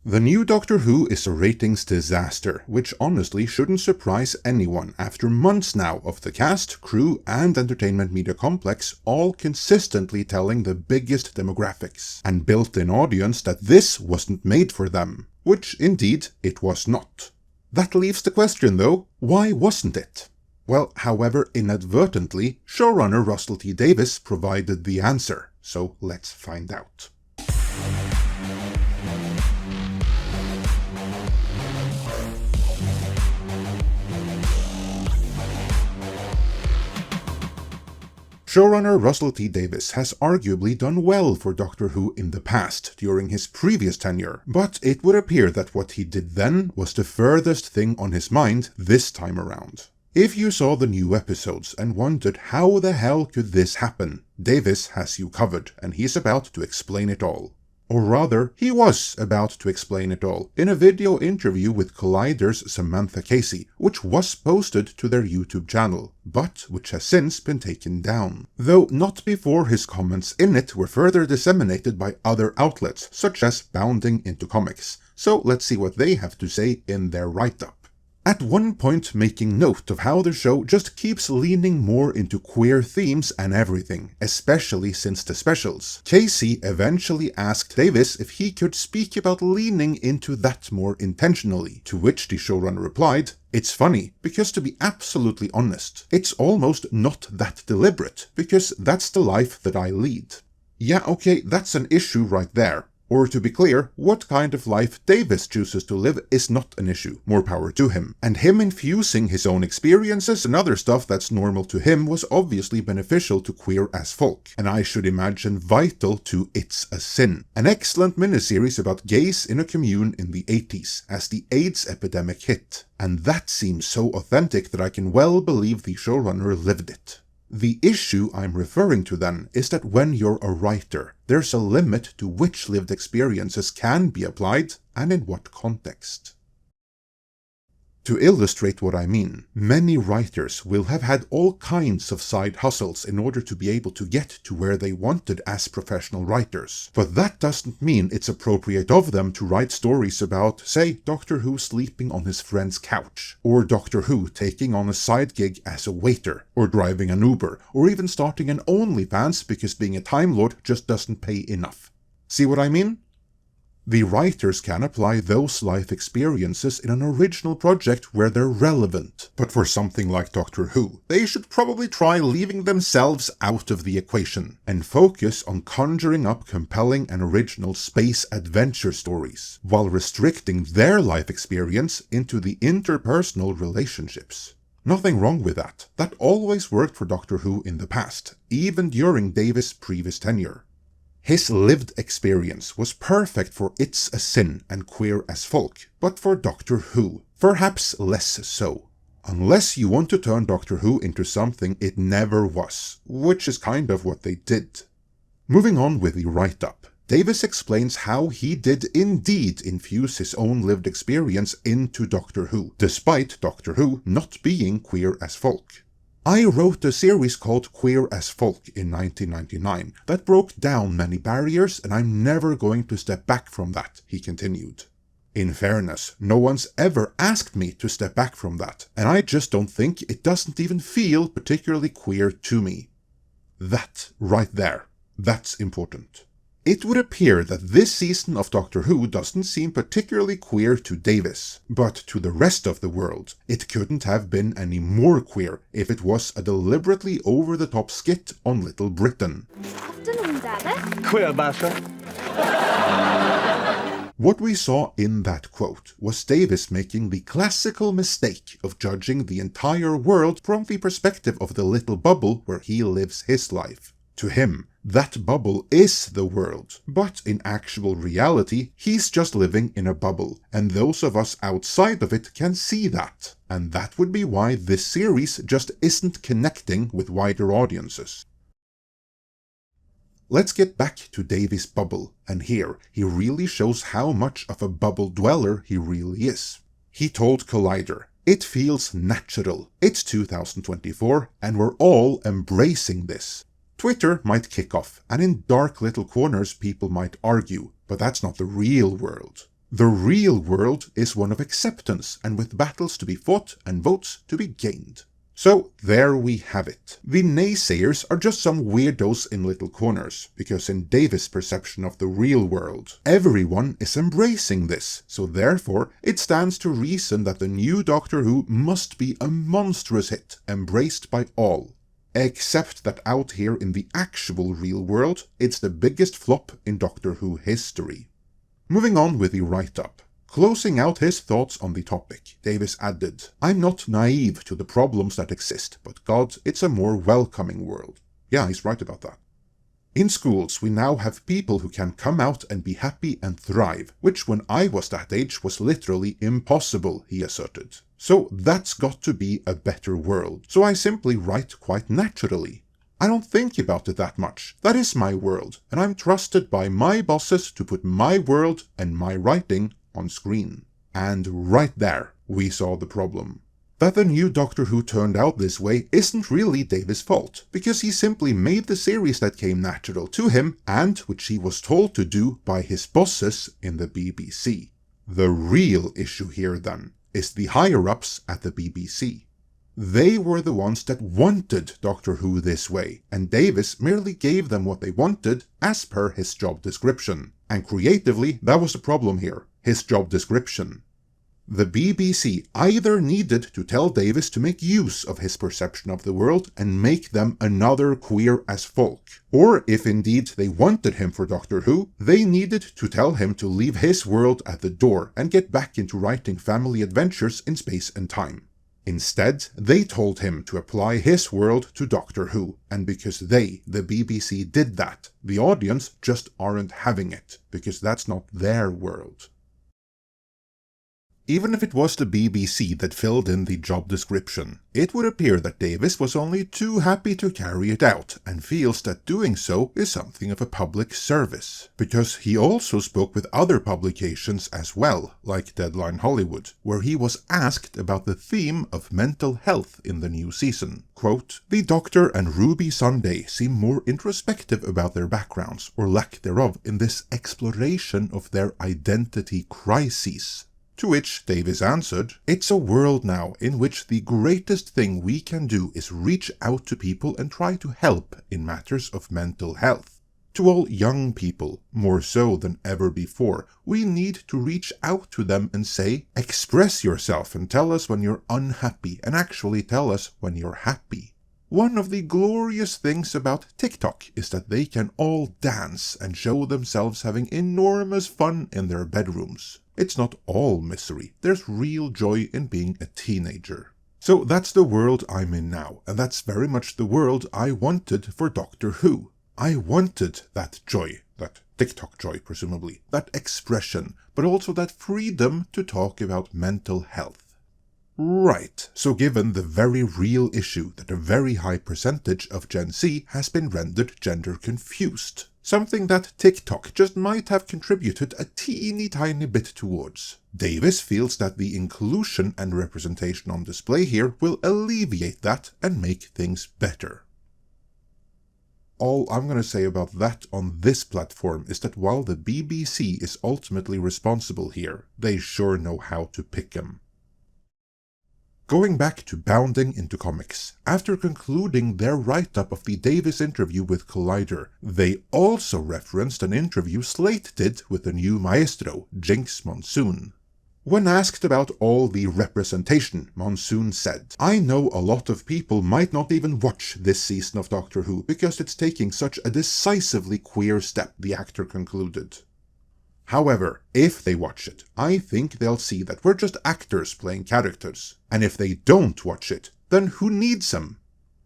The new Doctor Who is a ratings disaster, which honestly shouldn't surprise anyone after months now of the cast, crew and entertainment media complex all consistently telling the biggest demographics and built-in audience that this wasn't made for them, which indeed it was not. That leaves the question though, why wasn't it? Well, however inadvertently, showrunner Russel T Davies provided the answer, so let's find out. Showrunner Russel T Davies has arguably done well for Doctor Who in the past, during his previous tenure, but it would appear that what he did then was the furthest thing on his mind this time around. If you saw the new episodes and wondered how the hell could this happen, Davies has you covered, and he's about to explain it all. Or rather, he was about to explain it all in a video interview with Collider's Samantha Casey, which was posted to their YouTube channel, but which has since been taken down. Though not before his comments in it were further disseminated by other outlets, such as Bounding Into Comics. So let's see what they have to say in their write-up. At one point making note of how the show just keeps leaning more into queer themes and everything, especially since the specials, Casey eventually asked Davies if he could speak about leaning into that more intentionally, to which the showrunner replied, "It's funny, because to be absolutely honest, it's almost not that deliberate, because that's the life that I lead." Yeah, okay, that's an issue right there. Or to be clear, what kind of life Davies chooses to live is not an issue, more power to him. And him infusing his own experiences and other stuff that's normal to him was obviously beneficial to queer as folk, and I should imagine vital to It's a Sin, an excellent miniseries about gays in a commune in the 80s, as the AIDS epidemic hit. And that seems so authentic that I can well believe the showrunner lived it. The issue I'm referring to then is that when you're a writer, there's a limit to which lived experiences can be applied and in what context. To illustrate what I mean, many writers will have had all kinds of side hustles in order to be able to get to where they wanted as professional writers. But that doesn't mean it's appropriate of them to write stories about, say, Doctor Who sleeping on his friend's couch, or Doctor Who taking on a side gig as a waiter, or driving an Uber, or even starting an OnlyFans because being a Time Lord just doesn't pay enough. See what I mean? The writers can apply those life experiences in an original project where they're relevant, but for something like Doctor Who, they should probably try leaving themselves out of the equation, and focus on conjuring up compelling and original space adventure stories, while restricting their life experience into the interpersonal relationships. Nothing wrong with that. That always worked for Doctor Who in the past, even during Davies' previous tenure. His lived experience was perfect for It's a Sin and Queer as Folk, but for Doctor Who, perhaps less so. Unless you want to turn Doctor Who into something it never was, which is kind of what they did. Moving on with the write-up, Davies explains how he did indeed infuse his own lived experience into Doctor Who, despite Doctor Who not being queer as folk. I wrote a series called Queer as Folk in 1999 that broke down many barriers, and I'm never going to step back from that, he continued. In fairness, no one's ever asked me to step back from that, and I just don't think it doesn't even feel particularly queer to me. That, right there, that's important. It would appear that this season of Doctor Who doesn't seem particularly queer to Davies, but to the rest of the world, it couldn't have been any more queer if it was a deliberately over-the-top skit on Little Britain. Queer basher. What we saw in that quote was Davies making the classical mistake of judging the entire world from the perspective of the little bubble where he lives his life. To him, that bubble is the world, but in actual reality, he's just living in a bubble, and those of us outside of it can see that. And that would be why this series just isn't connecting with wider audiences. Let's get back to Davies' bubble, and here he really shows how much of a bubble dweller he really is. He told Collider, "It feels natural, it's 2024, and we're all embracing this." Twitter might kick off, and in dark little corners people might argue, but that's not the real world. The real world is one of acceptance, and with battles to be fought and votes to be gained. So there we have it. The naysayers are just some weirdos in little corners, because in Davies' perception of the real world, everyone is embracing this, so therefore it stands to reason that the new Doctor Who must be a monstrous hit, embraced by all. Except that out here in the actual real world, it's the biggest flop in Doctor Who history. Moving on with the write-up. Closing out his thoughts on the topic, Davies added, "I'm not naive to the problems that exist, but God, it's a more welcoming world." Yeah, he's right about that. In schools, we now have people who can come out and be happy and thrive, which when I was that age was literally impossible, he asserted. So that's got to be a better world. So I simply write quite naturally. I don't think about it that much. That is my world, and I'm trusted by my bosses to put my world and my writing on screen. And right there, we saw the problem. That the new Doctor Who turned out this way isn't really Davies' fault, because he simply made the series that came natural to him, and which he was told to do by his bosses in the BBC. The real issue here, then, is the higher-ups at the BBC. They were the ones that wanted Doctor Who this way, and Davies merely gave them what they wanted as per his job description. And creatively, that was the problem here, his job description. The BBC either needed to tell Davies to make use of his perception of the world and make them another Queer as Folk, or if indeed they wanted him for Doctor Who, they needed to tell him to leave his world at the door and get back into writing family adventures in space and time. Instead, they told him to apply his world to Doctor Who, and because they, the BBC, did that, the audience just aren't having it, because that's not their world. Even if it was the BBC that filled in the job description, it would appear that Davies was only too happy to carry it out, and feels that doing so is something of a public service. Because he also spoke with other publications as well, like Deadline Hollywood, where he was asked about the theme of mental health in the new season. Quote, "The Doctor and Ruby Sunday seem more introspective about their backgrounds, or lack thereof, in this exploration of their identity crises." To which Davies answered, "It's a world now in which the greatest thing we can do is reach out to people and try to help in matters of mental health. To all young people, more so than ever before, we need to reach out to them and say, express yourself and tell us when you're unhappy and actually tell us when you're happy. One of the glorious things about TikTok is that they can all dance and show themselves having enormous fun in their bedrooms. It's not all misery, there's real joy in being a teenager." So that's the world I'm in now, and that's very much the world I wanted for Doctor Who. I wanted that joy, that TikTok joy presumably, that expression, but also that freedom to talk about mental health. Right, so given the very real issue that a very high percentage of Gen Z has been rendered gender confused, something that TikTok just might have contributed a teeny tiny bit towards, Davies feels that the inclusion and representation on display here will alleviate that and make things better. All I'm going to say about that on this platform is that while the BBC is ultimately responsible here, they sure know how to pick 'em. Going back to bounding into comics, after concluding their write-up of the Davies interview with Collider, they also referenced an interview Slate did with the new maestro, Jinx Moonsoon. When asked about all the representation, Moonsoon said, "I know a lot of people might not even watch this season of Doctor Who because it's taking such a decisively queer step," the actor concluded. However, if they watch it, I think they'll see that we're just actors playing characters. And if they don't watch it, then who needs them?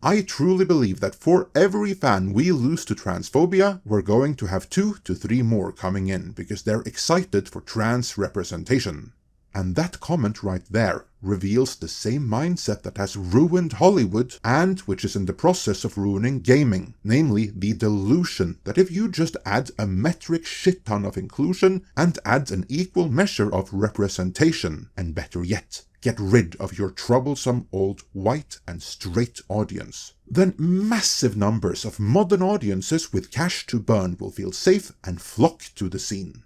I truly believe that for every fan we lose to transphobia, we're going to have 2 to 3 more coming in because they're excited for trans representation. And that comment right there reveals the same mindset that has ruined Hollywood and which is in the process of ruining gaming, namely the delusion that if you just add a metric shit ton of inclusion and add an equal measure of representation, and better yet, get rid of your troublesome old white and straight audience, then massive numbers of modern audiences with cash to burn will feel safe and flock to the scene.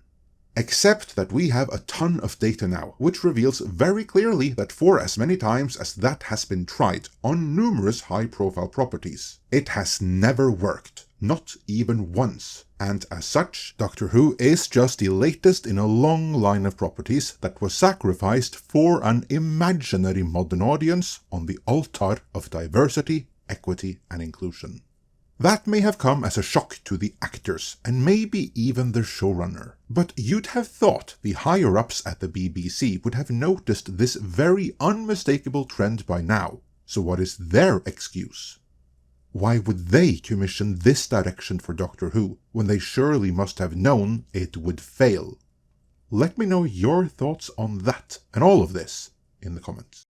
Except that we have a ton of data now, which reveals very clearly that for as many times as that has been tried on numerous high-profile properties, it has never worked, not even once. And as such, Doctor Who is just the latest in a long line of properties that was sacrificed for an imaginary modern audience on the altar of diversity, equity and inclusion. That may have come as a shock to the actors, and maybe even the showrunner. But you'd have thought the higher-ups at the BBC would have noticed this very unmistakable trend by now. So what is their excuse? Why would they commission this direction for Doctor Who, when they surely must have known it would fail? Let me know your thoughts on that, and all of this, in the comments.